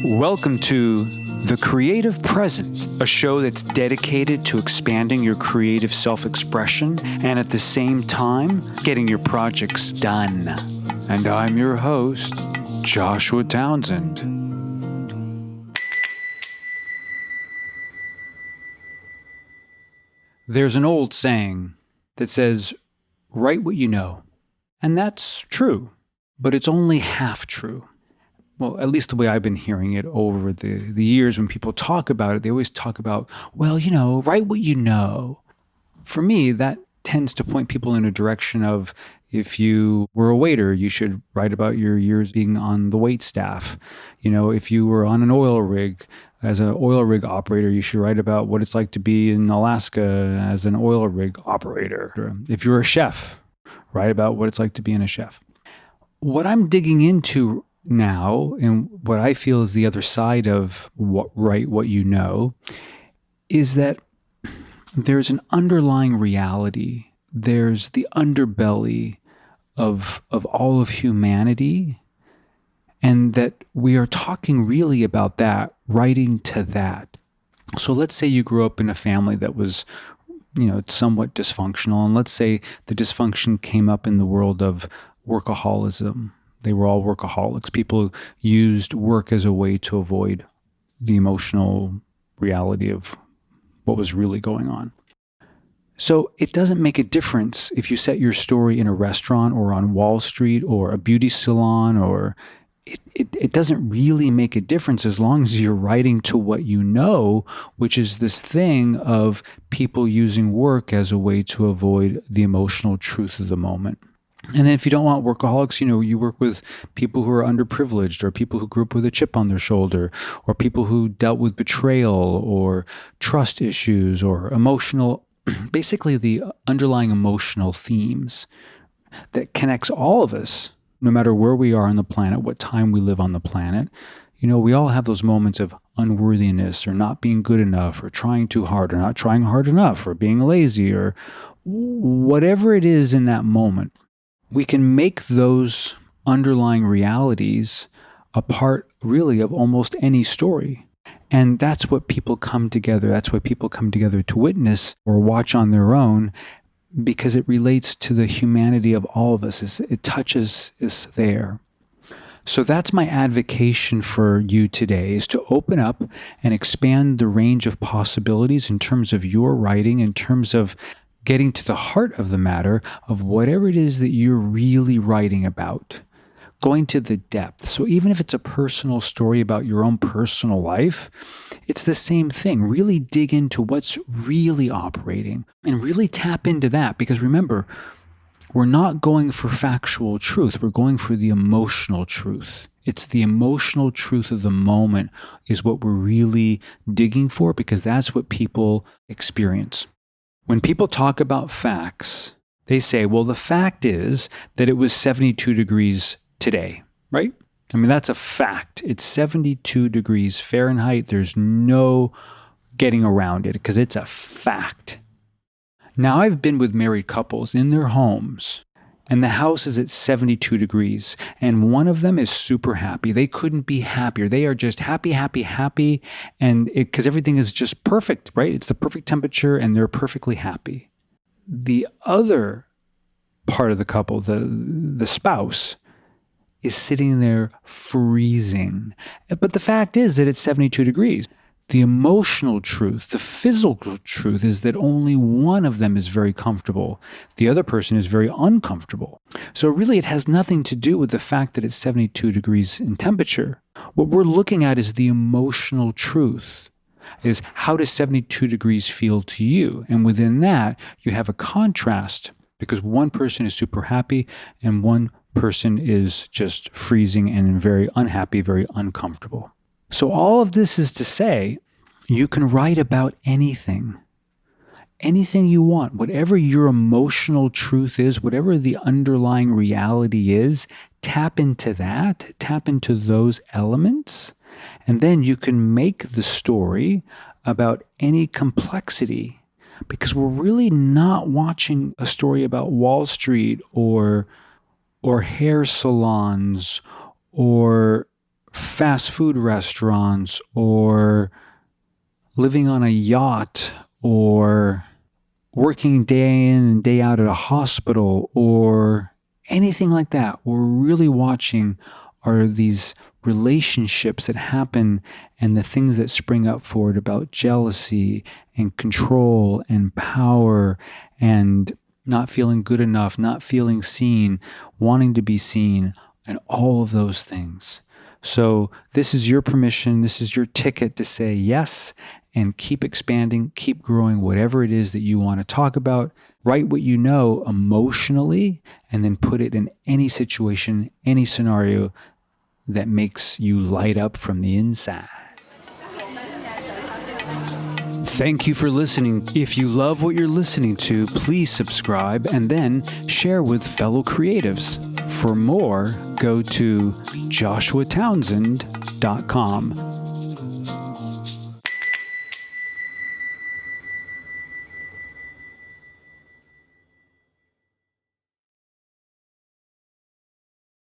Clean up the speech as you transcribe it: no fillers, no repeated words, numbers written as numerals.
Welcome to The Creative Present, a show that's dedicated to expanding your creative self-expression and at the same time, getting your projects done. And I'm your host, Joshua Townshend. There's an old saying that says, write what you know. And that's true, but it's only half true. Well, at least the way I've been hearing it over the years when people talk about it, they always talk about, well, write what you know. For me, that tends to point people in a direction of, if you were a waiter, you should write about your years being on the wait staff. If you were on an oil rig, as an oil rig operator, you should write about what it's like to be in Alaska as an oil rig operator. If you're a chef, write about what it's like to be a chef. What I'm digging into now, and what I feel is the other side of write what you know, is that there's an underlying reality. There's the underbelly of all of humanity, and that we are talking really about that, writing to that. So let's say you grew up in a family that was, somewhat dysfunctional, and let's say the dysfunction came up in the world of workaholism. They were all workaholics. People used work as a way to avoid the emotional reality of what was really going on. So it doesn't make a difference if you set your story in a restaurant or on Wall Street or a beauty salon, or it doesn't really make a difference as long as you're writing to what you know, which is this thing of people using work as a way to avoid the emotional truth of the moment. And then if you don't want workaholics, you work with people who are underprivileged, or people who grew up with a chip on their shoulder, or people who dealt with betrayal or trust issues or basically the underlying emotional themes that connects all of us, no matter where we are on the planet, what time we live on the planet. We all have those moments of unworthiness, or not being good enough, or trying too hard, or not trying hard enough, or being lazy, or whatever it is in that moment. We can make those underlying realities a part, really, of almost any story. And that's what people come together. That's why people come together to witness or watch on their own, because it relates to the humanity of all of us. It touches us there. So that's my advocation for you today, is to open up and expand the range of possibilities in terms of your writing, in terms of getting to the heart of the matter of whatever it is that you're really writing about, going to the depth. So even if it's a personal story about your own personal life, it's the same thing. Really dig into what's really operating and really tap into that. Because remember, we're not going for factual truth. We're going for the emotional truth. It's the emotional truth of the moment is what we're really digging for, because that's what people experience. When people talk about facts, they say, well, the fact is that it was 72 degrees today, right? That's a fact. It's 72 degrees Fahrenheit. There's no getting around it, because it's a fact. Now, I've been with married couples in their homes, and the house is at 72 degrees, and one of them is super happy. They couldn't be happier. They are just happy, and because everything is just perfect, right? It's the perfect temperature, and they're perfectly happy. The other part of the couple, the spouse, is sitting there freezing. But the fact is that it's 72 degrees. The emotional truth, the physical truth, is that only one of them is very comfortable. The other person is very uncomfortable. So really, it has nothing to do with the fact that it's 72 degrees in temperature. What we're looking at is the emotional truth, is how does 72 degrees feel to you? And within that, you have a contrast, because one person is super happy and one person is just freezing and very unhappy, very uncomfortable. So all of this is to say, you can write about anything you want, whatever your emotional truth is, whatever the underlying reality is, tap into that, tap into those elements, and then you can make the story about any complexity, because we're really not watching a story about Wall Street or hair salons or fast food restaurants or living on a yacht or working day in and day out at a hospital or anything like that. What we're really watching are these relationships that happen and the things that spring up for it about jealousy and control and power and not feeling good enough, not feeling seen, wanting to be seen, and all of those things. So this is your permission. This is your ticket to say yes and keep expanding, keep growing, whatever it is that you want to talk about. Write what you know emotionally and then put it in any situation, any scenario that makes you light up from the inside. Thank you for listening. If you love what you're listening to, please subscribe and then share with fellow creatives. For more, go to joshuatownsend.com.